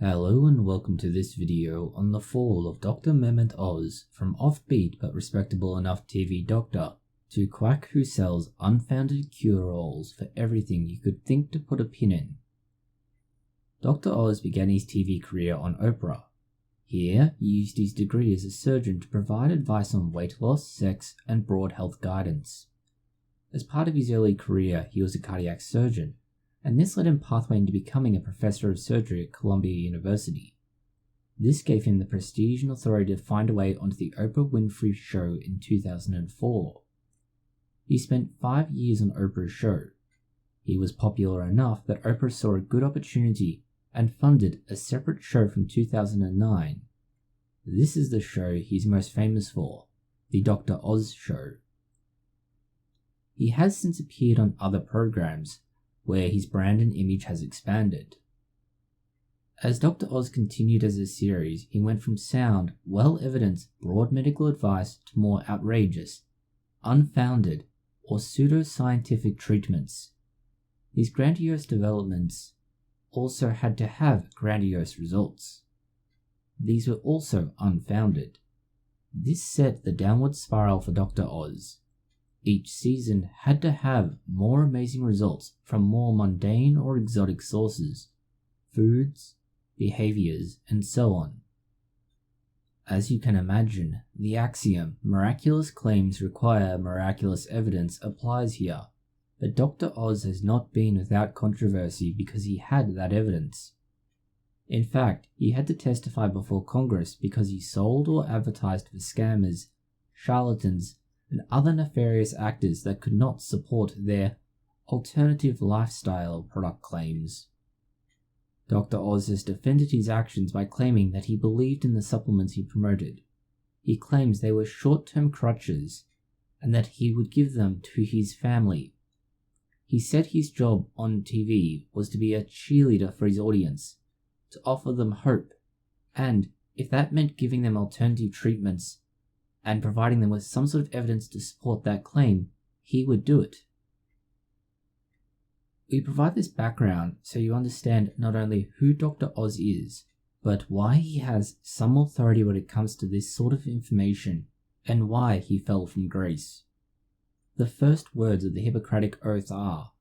Hello and welcome to this video on the fall of Dr. Mehmet Oz from offbeat but respectable enough TV doctor to quack who sells unfounded cure-alls for everything you could think to put a pin in. Dr. Oz began his TV career on Oprah. Here, he used his degree as a surgeon to provide advice on weight loss, sex, and broad health guidance. As part of his early career, he was a cardiac surgeon, and this led him pathway into becoming a professor of surgery at Columbia University. This gave him the prestige and authority to find a way onto the Oprah Winfrey Show in 2004. He spent 5 years on Oprah Show. He was popular enough that Oprah saw a good opportunity and funded a separate show from 2009. This is the show he's most famous for, the Dr. Oz Show. He has since appeared on other programs, where his brand and image has expanded. As Dr. Oz continued as a series, he went from sound, well-evidenced, broad medical advice to more outrageous, unfounded, or pseudo-scientific treatments. These grandiose developments also had to have grandiose results. These were also unfounded. This set the downward spiral for Dr. Oz. Each season had to have more amazing results from more mundane or exotic sources, foods, behaviors, and so on. As you can imagine, the axiom, miraculous claims require miraculous evidence, applies here, but Dr. Oz has not been without controversy because he had that evidence. In fact, he had to testify before Congress because he sold or advertised for scammers, charlatans, and other nefarious actors that could not support their alternative lifestyle product claims. Dr. Oz has defended his actions by claiming that he believed in the supplements he promoted. He claims they were short-term crutches and that he would give them to his family. He said his job on TV was to be a cheerleader for his audience, to offer them hope, and if that meant giving them alternative treatments and providing them with some sort of evidence to support that claim, he would do it. We provide this background so you understand not only who Dr. Oz is, but why he has some authority when it comes to this sort of information, and why he fell from grace. The first words of the Hippocratic Oath are,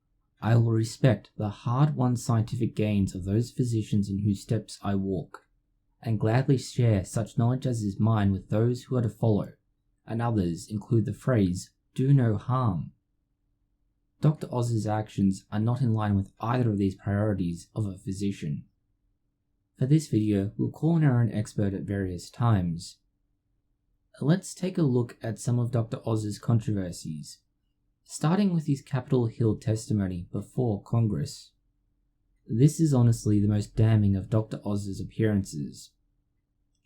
"I will respect the hard-won scientific gains of those physicians in whose steps I walk, and gladly share such knowledge as is mine with those who are to follow," and others include the phrase, "do no harm." Dr. Oz's actions are not in line with either of these priorities of a physician. For this video, we'll call on our own expert at various times. Let's take a look at some of Dr. Oz's controversies, starting with his Capitol Hill testimony before Congress. This is honestly the most damning of Dr. Oz's appearances.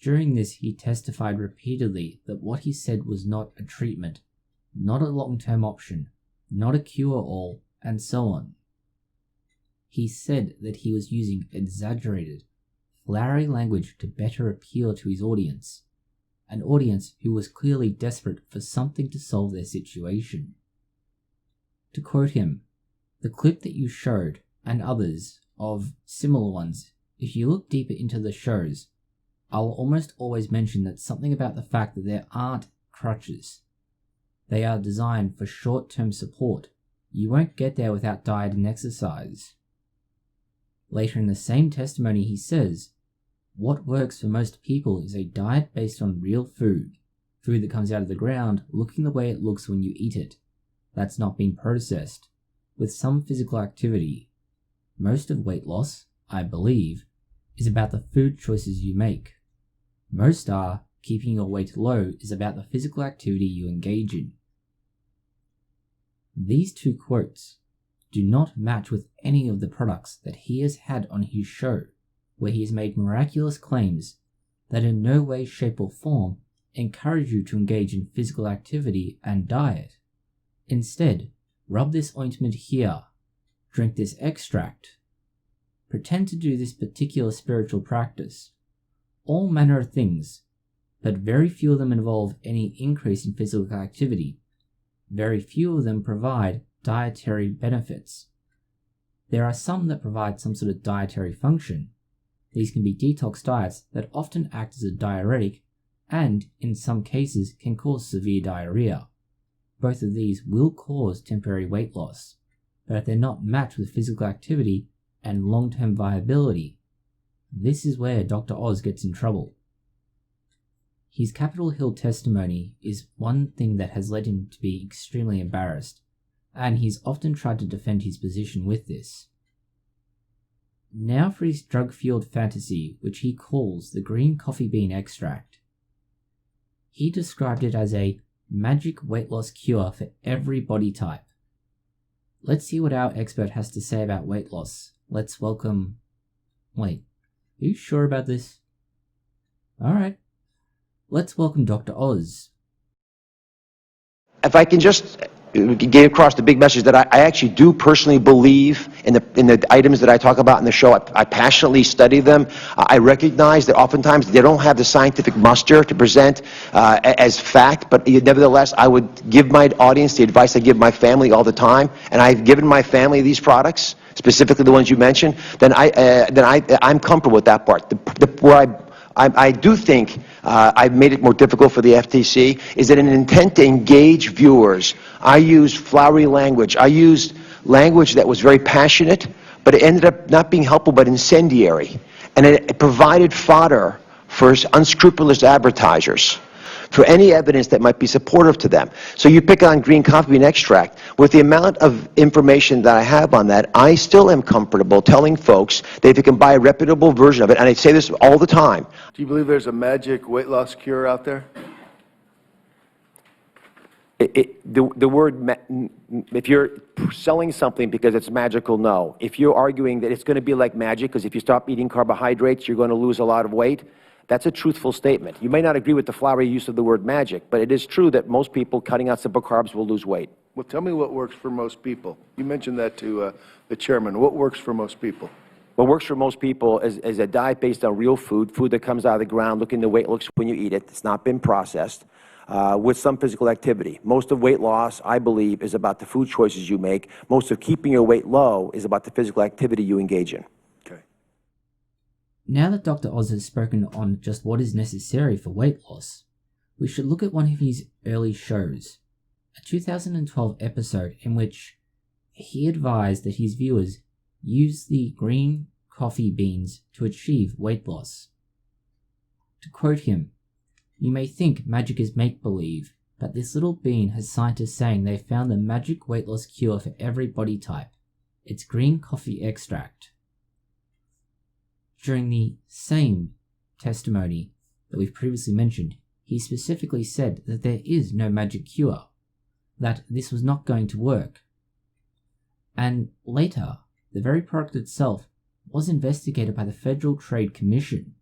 During this, he testified repeatedly that what he said was not a treatment, not a long-term option, not a cure-all, and so on. He said that he was using exaggerated, flowery language to better appeal to his audience, an audience who was clearly desperate for something to solve their situation. To quote him, "The clip that you showed, and others of similar ones, if you look deeper into the shows, I'll almost always mention that something about the fact that there aren't crutches. They are designed for short-term support. You won't get there without diet and exercise." Later in the same testimony he says, "What works for most people is a diet based on real food that comes out of the ground looking the way it looks when you eat it. That's not been processed, with some physical activity. Most of weight loss, I believe, is about the food choices you make. Most are keeping your weight low is about the physical activity you engage in." These two quotes do not match with any of the products that he has had on his show, where he has made miraculous claims that in no way, shape, or form encourage you to engage in physical activity and diet. Instead, rub this ointment here, drink this extract, pretend to do this particular spiritual practice, all manner of things, but very few of them involve any increase in physical activity. Very few of them provide dietary benefits. There are some that provide some sort of dietary function, These can be detox diets that often act as a diuretic and, in some cases, can cause severe diarrhea. Both of these will cause temporary weight loss, but if they're not matched with physical activity and long-term viability, this is where Dr. Oz gets in trouble. His Capitol Hill testimony is one thing that has led him to be extremely embarrassed, and he's often tried to defend his position with this. Now for his drug-fueled fantasy, which he calls the green coffee bean extract. He described it as a magic weight loss cure for every body type. Let's see what our expert has to say about weight loss. Let's welcome... Wait, are you sure about this? Alright, let's welcome Dr. Oz. If I can just get across the big message that I actually do personally believe in the items that I talk about in the show. I passionately study them. I recognize that oftentimes they don't have the scientific muster to present as fact, but nevertheless, I would give my audience the advice I give my family all the time, and I've given my family these products, specifically the ones you mentioned. I'm comfortable with that part. Where I do think I've made it more difficult for the FTC is that in an intent to engage viewers, I used flowery language. I used language that was very passionate, but it ended up not being helpful but incendiary. And it provided fodder for unscrupulous advertisers for any evidence that might be supportive to them. So you pick on green coffee bean extract. With the amount of information that I have on that, I still am comfortable telling folks that if you can buy a reputable version of it, and I say this all the time. Do you believe there's a magic weight loss cure out there? The word, if you're selling something because it's magical, no. If you're arguing that it's going to be like magic, because if you stop eating carbohydrates, you're going to lose a lot of weight, that's a truthful statement. You may not agree with the flowery use of the word magic, but it is true that most people cutting out simple carbs will lose weight. Well, tell me what works for most people. You mentioned that to the chairman. What works for most people? What works for most people is a diet based on real food that comes out of the ground, looking the way it looks when you eat it. It's not been processed, with some physical activity. Most of weight loss, I believe, is about the food choices you make. Most of keeping your weight low is about the physical activity you engage in. Now that Dr. Oz has spoken on just what is necessary for weight loss, we should look at one of his early shows, a 2012 episode in which he advised that his viewers use the green coffee beans to achieve weight loss. To quote him, "You may think magic is make-believe, but this little bean has scientists saying they found the magic weight loss cure for every body type. It's green coffee extract." During the same testimony that we've previously mentioned, he specifically said that there is no magic cure, that this was not going to work. And later, the very product itself was investigated by the Federal Trade Commission.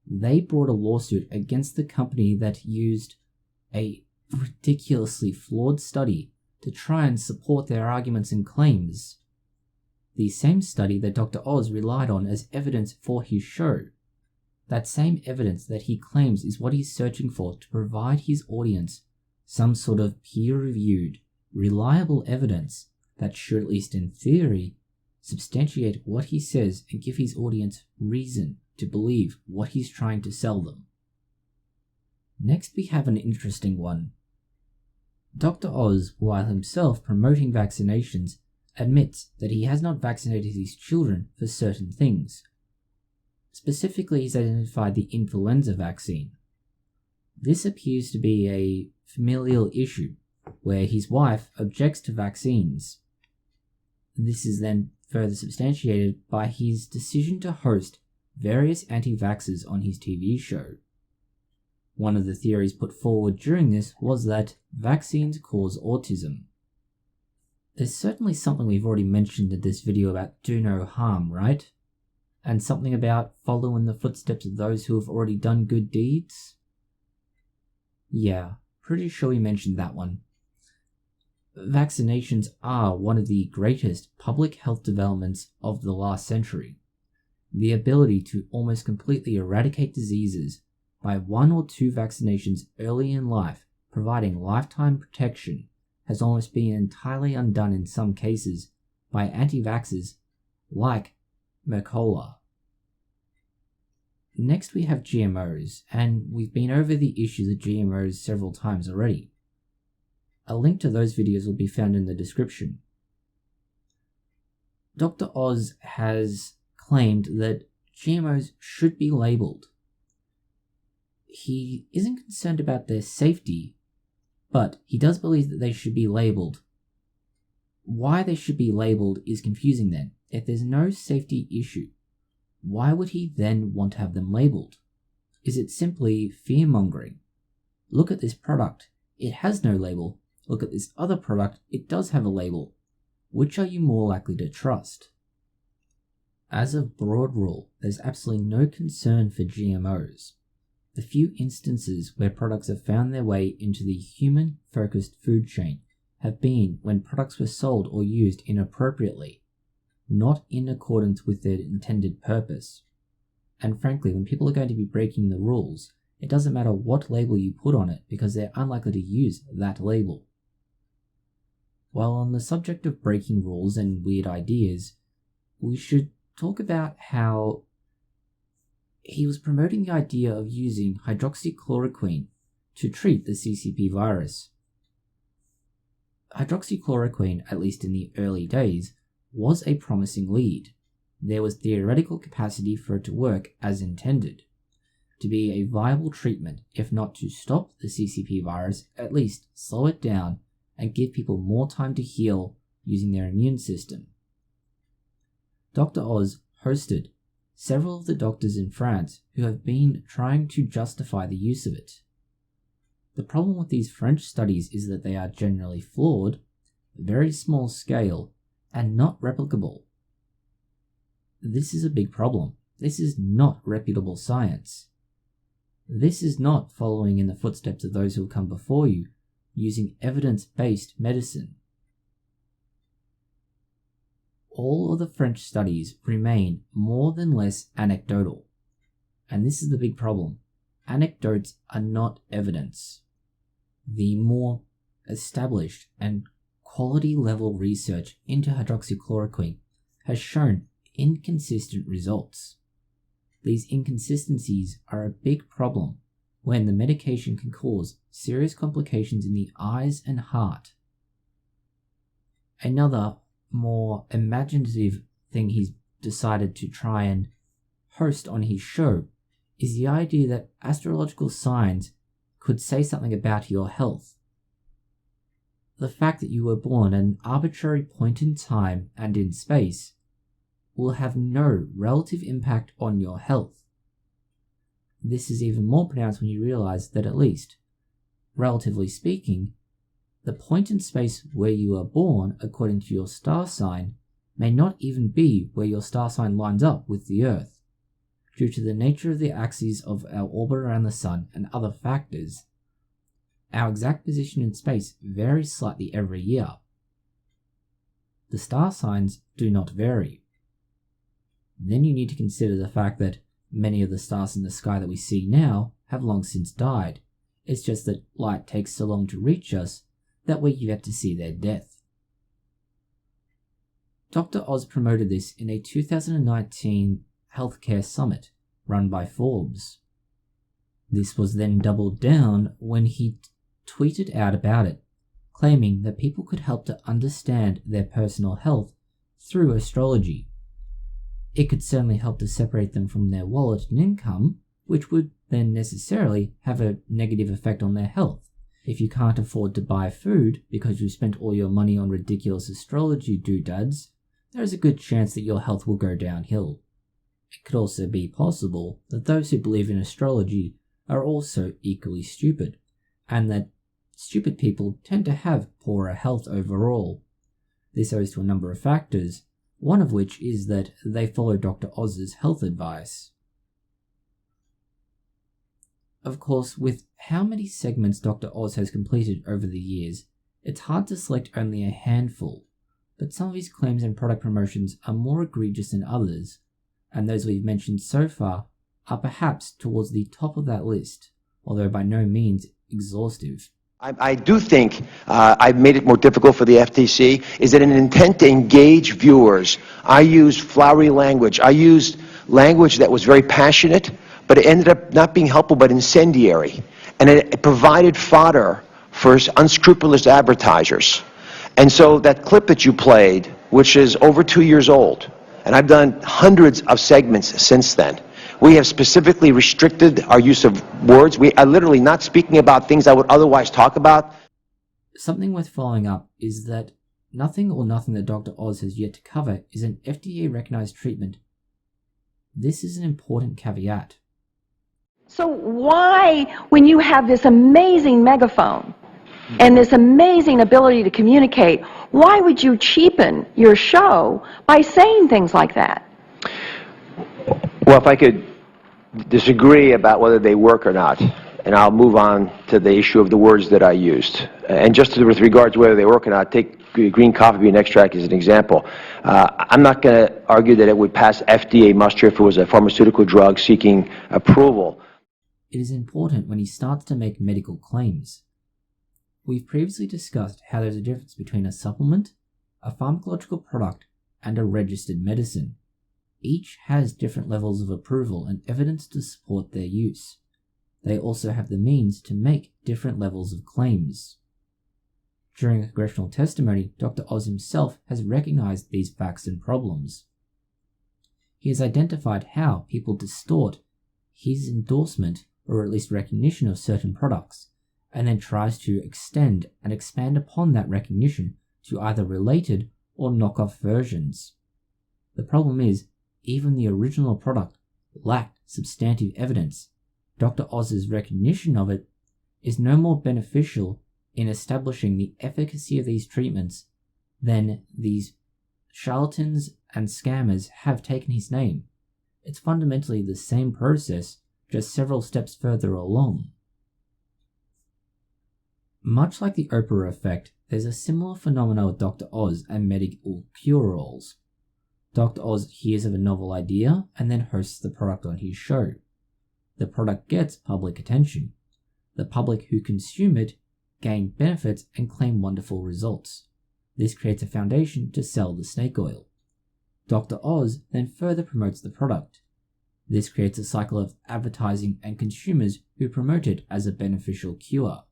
They brought a lawsuit against the company that used a ridiculously flawed study to try and support their arguments and claims. The same study that Dr. Oz relied on as evidence for his show. That same evidence that he claims is what he's searching for to provide his audience some sort of peer-reviewed, reliable evidence that should, at least in theory, substantiate what he says and give his audience reason to believe what he's trying to sell them. Next, we have an interesting one. Dr. Oz, while himself promoting vaccinations, admits that he has not vaccinated his children for certain things. Specifically, he's identified the influenza vaccine. This appears to be a familial issue, where his wife objects to vaccines. This is then further substantiated by his decision to host various anti-vaxxers on his TV show. One of the theories put forward during this was that vaccines cause autism. There's certainly something we've already mentioned in this video about do no harm, right? And something about follow in the footsteps of those who have already done good deeds? Yeah, pretty sure we mentioned that one. Vaccinations are one of the greatest public health developments of the last century. The ability to almost completely eradicate diseases by 1 or 2 vaccinations early in life, providing lifetime protection, has almost been entirely undone in some cases by anti-vaxxers like Mercola. Next we have GMOs, and we've been over the issues of GMOs several times already. A link to those videos will be found in the description. Dr. Oz has claimed that GMOs should be labelled. He isn't concerned about their safety, but he does believe that they should be labelled. Why they should be labelled is confusing then. If there's no safety issue, why would he then want to have them labelled? Is it simply fear-mongering? Look at this product, it has no label. Look at this other product, it does have a label. Which are you more likely to trust? As a broad rule, there's absolutely no concern for GMOs. The few instances where products have found their way into the human-focused food chain have been when products were sold or used inappropriately, not in accordance with their intended purpose. And frankly, when people are going to be breaking the rules, it doesn't matter what label you put on it because they're unlikely to use that label. While on the subject of breaking rules and weird ideas, we should talk about how he was promoting the idea of using hydroxychloroquine to treat the CCP virus. Hydroxychloroquine, at least in the early days, was a promising lead. There was theoretical capacity for it to work as intended, to be a viable treatment, if not to stop the CCP virus, at least slow it down and give people more time to heal using their immune system. Dr. Oz hosted several of the doctors in France who have been trying to justify the use of it. The problem with these French studies is that they are generally flawed, very small scale, and not replicable. This is a big problem. This is not reputable science. This is not following in the footsteps of those who will come before you, using evidence-based medicine. All of the French studies remain more than less anecdotal. And this is the big problem. Anecdotes are not evidence. The more established and quality level research into hydroxychloroquine has shown inconsistent results. These inconsistencies are a big problem when the medication can cause serious complications in the eyes and heart. Another more imaginative thing he's decided to try and host on his show is the idea that astrological signs could say something about your health. The fact that you were born at an arbitrary point in time and in space will have no relative impact on your health. This is even more pronounced when you realize that, at least, relatively speaking, the point in space where you are born according to your star sign may not even be where your star sign lines up with the Earth. Due to the nature of the axes of our orbit around the Sun and other factors, our exact position in space varies slightly every year. The star signs do not vary. Then you need to consider the fact that many of the stars in the sky that we see now have long since died. It's just that light takes so long to reach us that we get to see their death. Dr. Oz promoted this in a 2019 healthcare summit run by Forbes. This was then doubled down when he tweeted out about it, claiming that people could help to understand their personal health through astrology. It could certainly help to separate them from their wallet and income, which would then necessarily have a negative effect on their health. If you can't afford to buy food because you spent all your money on ridiculous astrology doodads, there is a good chance that your health will go downhill. It could also be possible that those who believe in astrology are also equally stupid, and that stupid people tend to have poorer health overall. This owes to a number of factors, one of which is that they follow Dr. Oz's health advice. Of course, with how many segments Dr. Oz has completed over the years, it's hard to select only a handful, but some of his claims and product promotions are more egregious than others, and those we've mentioned so far are perhaps towards the top of that list, although by no means exhaustive. I do think I've made it more difficult for the FTC, is that in an intent to engage viewers, I used flowery language. I used language that was very passionate, but it ended up not being helpful but incendiary. And it provided fodder for unscrupulous advertisers. And so that clip that you played, which is over 2 years old, and I've done hundreds of segments since then, we have specifically restricted our use of words. We are literally not speaking about things I would otherwise talk about. Something worth following up is that nothing that Dr. Oz has yet to cover is an FDA-recognized treatment. This is an important caveat. So why, when you have this amazing megaphone and this amazing ability to communicate, why would you cheapen your show by saying things like that? Well, if I could disagree about whether they work or not, and I'll move on to the issue of the words that I used. And just with regard to whether they work or not, take green coffee bean extract as an example. I'm not going to argue that it would pass FDA muster if it was a pharmaceutical drug seeking approval. It is important when he starts to make medical claims. We've previously discussed how there's a difference between a supplement, a pharmacological product, and a registered medicine. Each has different levels of approval and evidence to support their use. They also have the means to make different levels of claims. During congressional testimony, Dr. Oz himself has recognized these facts and problems. He has identified how people distort his endorsement or at least recognition of certain products, and then tries to extend and expand upon that recognition to either related or knockoff versions. The problem is, even the original product lacked substantive evidence. Dr. Oz's recognition of it is no more beneficial in establishing the efficacy of these treatments than these charlatans and scammers have taken his name. It's fundamentally the same process, just several steps further along. Much like the Oprah effect, there's a similar phenomenon with Dr. Oz and medical cure-alls. Dr. Oz hears of a novel idea and then hosts the product on his show. The product gets public attention. The public who consume it gain benefits and claim wonderful results. This creates a foundation to sell the snake oil. Dr. Oz then further promotes the product. This creates a cycle of advertising and consumers who promote it as a beneficial cure.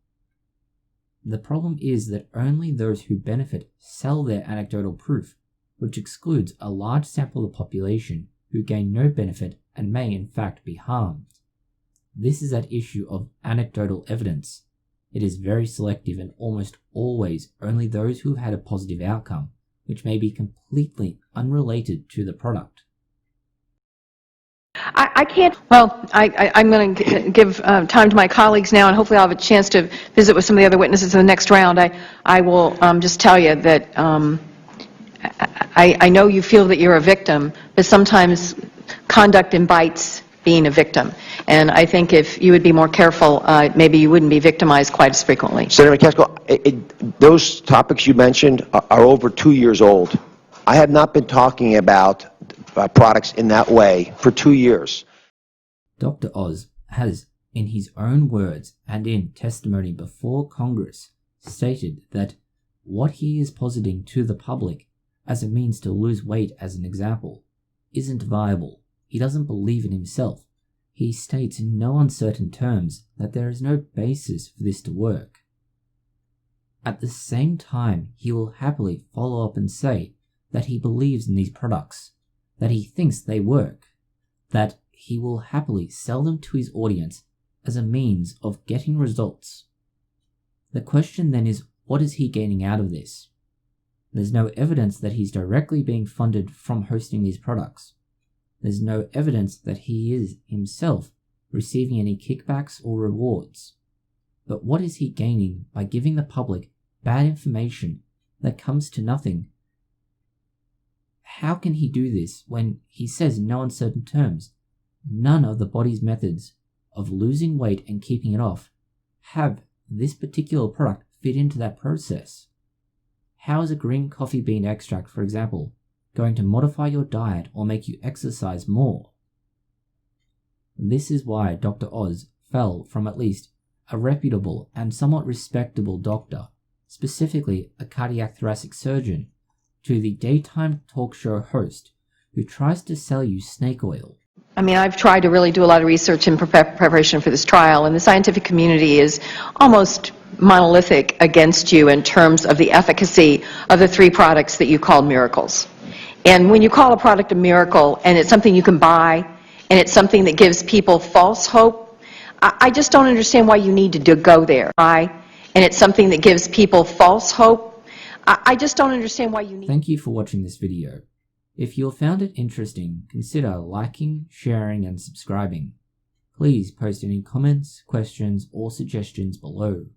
The problem is that only those who benefit sell their anecdotal proof, which excludes a large sample of the population who gain no benefit and may in fact be harmed. This is that issue of anecdotal evidence. It is very selective and almost always only those who have had a positive outcome, which may be completely unrelated to the product. I can't, well, I'm going to give time to my colleagues now, and hopefully I'll have a chance to visit with some of the other witnesses in the next round. I will just tell you that I know you feel that you're a victim, but sometimes conduct invites being a victim. And I think if you would be more careful, maybe you wouldn't be victimized quite as frequently. Senator McCaskill, those topics you mentioned are over 2 years old. I have not been talking about products in that way for 2 years. Dr. Oz has, in his own words and in testimony before Congress, stated that what he is positing to the public as a means to lose weight, as an example, isn't viable. He doesn't believe in himself. He states in no uncertain terms that there is no basis for this to work. At the same time, he will happily follow up and say that he believes in these products, that he thinks they work, that he will happily sell them to his audience as a means of getting results. The question then is, what is he gaining out of this? There's no evidence that he's directly being funded from hosting these products. There's no evidence that he is himself receiving any kickbacks or rewards. But what is he gaining by giving the public bad information that comes to nothing? How can he do this when he says in no uncertain terms, none of the body's methods of losing weight and keeping it off have this particular product fit into that process? How is a green coffee bean extract, for example, going to modify your diet or make you exercise more? This is why Dr. Oz fell from at least a reputable and somewhat respectable doctor, specifically a cardiothoracic surgeon, to the daytime talk show host who tries to sell you snake oil. I mean, I've tried to really do a lot of research in preparation for this trial, and the scientific community is almost monolithic against you in terms of the efficacy of the 3 products that you call miracles. And when you call a product a miracle, and it's something you can buy, and it's something that gives people false hope, I just don't understand why you need to go there. And it's something that gives people false hope. I just don't understand why you need... Thank you for watching this video. If you found it interesting, consider liking, sharing, and subscribing. Please post any comments, questions, or suggestions below.